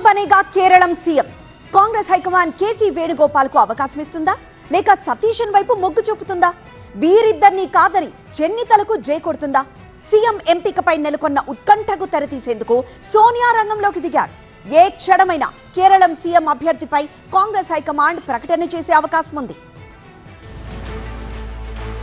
Banega Keralam CM. Congress high command KC Venugopal కు అవకాశం ఇస్తుందా లేక సతీశన్ వైపు మొగ్గు చూపుతుందా? వీరిద్దరిని కాదని చెన్నితలకు జై కొడుతుందా? సీఎం ఎంపికపై నెలకొన్న ఉత్కంఠకు తెరతీసేందుకు సోనియా రంగంలోకి దిగారు. ఏ క్షణమైనా కేరళం సీఎం అభ్యర్థిపై కాంగ్రెస్ హైకమాండ్ ప్రకటన చేసే అవకాశం ఉంది.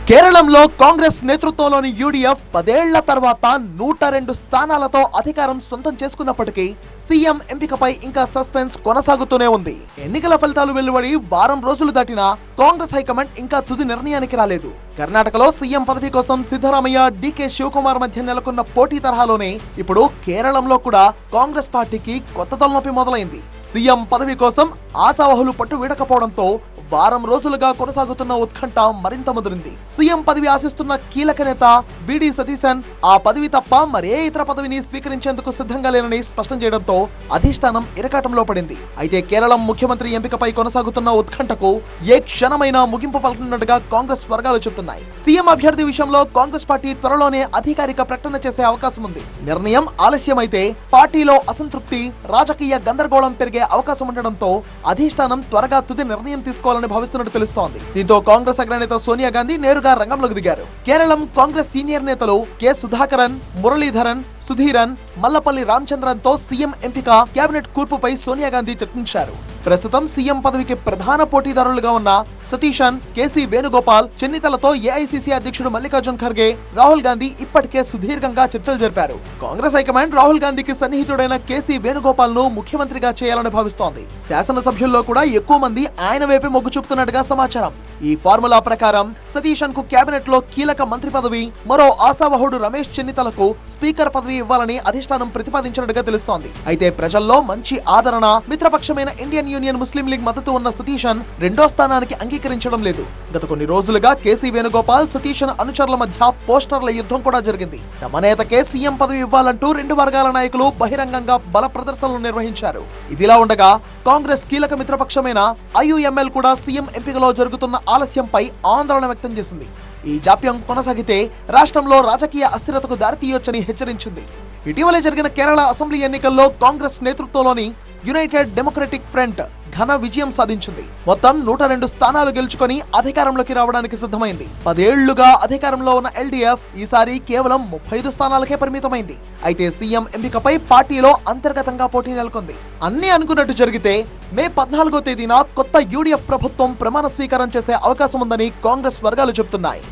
కేరళంలో కాంగ్రెస్ నేతృత్వంలోని యూడీఎఫ్ 10 ఏళ్ల తర్వాత 102 స్థానాలతో అధికారం సొంతం చేసుకున్నప్పటికీ సీఎం ఎంపికపై ఇంకా సస్పెన్స్ కొనసాగుతూనే ఉంది. ఎన్నికల ఫలితాలు వెలువడి వారం రోజులు దాటినా కాంగ్రెస్ హైకమాండ్ ఇంకా తుది నిర్ణయానికి రాలేదు. కర్ణాటకలో సీఎం పదవి కోసం సిద్ధరామయ్య, డీకే శివకుమార్ మధ్య నెలకొన్న పోటీ తరహాలోనే ఇప్పుడు కేరళంలో కూడా కాంగ్రెస్ పార్టీకి కొత్త తలనొప్పి మొదలైంది. సీఎం పదవి కోసం ఆశావహులు పట్టు వీడకపోవడంతో వారం రోజులుగా కొనసాగుతున్న ఉత్కంఠ మరింత ముదిరింది. సీఎం పదవి ఆశిస్తున్న కీలక నేత బీడీ సతీశన్ ఆ పదవి తప్ప మరే ఇతర పదవిని స్వీకరించేందుకు సిద్ధంగా లేనని స్పష్టం చేయడంతో అధిష్టానం ఇరకాటంలో పడింది. అయితే కేరళం ముఖ్యమంత్రి ఎంపికపై కొనసాగుతున్న ఉత్కంఠకు ఏ క్షణమైనా ముగింపు పలకనున్నట్టుగా కాంగ్రెస్ వర్గాలు చెబుతున్నాయి. సీఎం అభ్యర్థి విషయంలో కాంగ్రెస్ పార్టీ త్వరలోనే అధికారిక ప్రకటన చేసే అవకాశం ఉంది. నిర్ణయం ఆలస్యమైతే పార్టీలో అసంతృప్తి, రాజకీయ గందరగోళం పెరిగే అవకాశం ఉండడంతో అధిష్టానం త్వరగా తుది నిర్ణయం తీసుకోవాలని భావిస్తున్నట్టు తెలుస్తోంది. దీంతో కాంగ్రెస్ అగ్రనేత సోనియా గాంధీ నేరుగా రంగంలోకి దిగారు. కేరళం కాంగ్రెస్ సీనియర్ నేతలు కె సుధాకరన్, మురళీధరన్, సుధీరన్, మల్లపల్లి రామచంద్రన్ తో సీఎం ఎంపిక, కేబినెట్ కూర్పుపై సోనియా గాంధీ చర్చించారు. ప్రస్తుతం సీఎం పదవికి ప్రధాన పోటీదారులుగా ఉన్న సతీశన్, కేసీ వేణుగోపాల్, చెన్నితలతో ఏఐసీసీ అధ్యక్షుడు మల్లికార్జున్ ఖర్గే, రాహుల్ గాంధీ ఇప్పటికే సుదీర్ఘంగా చర్చలు జరిపారు. కాంగ్రెస్ హైకమాండ్ రాహుల్ గాంధీకి సన్నిహితుడైన కేసీ వేణుగోపాల్ ను ముఖ్యమంత్రిగా చేయాలని భావిస్తోంది. శాసనసభ్యుల్లో కూడా ఎక్కువ మంది ఆయన వైపే మొగ్గు చూపుతున్నట్టుగా సమాచారం. ఈ ఫార్ములా ప్రకారం సతీశన్ కు కేబినెట్ లో కీలక మంత్రి పదవి, మరో ఆశావహుడు రమేష్ చెన్నితలకు స్పీకర్ పదవి ఇవ్వాలని అధిష్టానం ప్రతిపాదించినట్టుగా తెలుస్తోంది. అయితే ప్రజల్లో మంచి ఆదరణ, మిత్రపక్షమైన ఇండియన్ యూనియన్ ముస్లిం లీగ్ మద్దతు ఉన్న సతీశన్ రెండో స్థానానికి అంగీకరించడం లేదు. గత కొన్ని రోజులుగా కేసీ వేణుగోపాల్, సతీశన్ అనుచరుల మధ్య పోస్టర్ల యుద్ధం కూడా జరిగింది. తమ నేతకే సీఎం పదవి ఇవ్వాలంటూ రెండు వర్గాల నాయకులు బహిరంగంగా బల ప్రదర్శనలు నిర్వహించారు. ఇదిలా ఉండగా కాంగ్రెస్ కీలక మిత్రపక్షమైన ఐయుఎంఎల్ కూడా సీఎం ఎంపికలో జరుగుతున్న ఆలస్యంపై ఆందోళన వ్యక్తం చేసింది. ఈ జాప్యం కొనసాగితే రాష్ట్రంలో రాజకీయ అస్థిరతకు దారితీయొచ్చని హెచ్చరించింది. ఇటీవలే జరిగిన కేరళ అసెంబ్లీ ఎన్నికల్లో కాంగ్రెస్ నేతృత్వంలోని యునైటెడ్ డెమోక్రటిక్ ఫ్రంట్ ఘన విజయం సాధించింది. మొత్తం 102 స్థానాలు గెలుచుకొని అధికారంలోకి రావడానికి సిద్ధమైంది. 10 ఏళ్లుగా అధికారంలో ఉన్న ఎల్డీఎఫ్ ఈసారి కేవలం 35 స్థానాలకే పరిమితమైంది. అయితే సీఎం ఎంపికపై పార్టీలో అంతర్గతంగా పోటీ నెలకొంది. అన్ని అనుకున్నట్టు జరిగితే మే 14వ తేదీన కొత్త యూడీఎఫ్ ప్రభుత్వం ప్రమాణ స్వీకారం చేసే అవకాశం ఉందని కాంగ్రెస్ వర్గాలు చెబుతున్నాయి.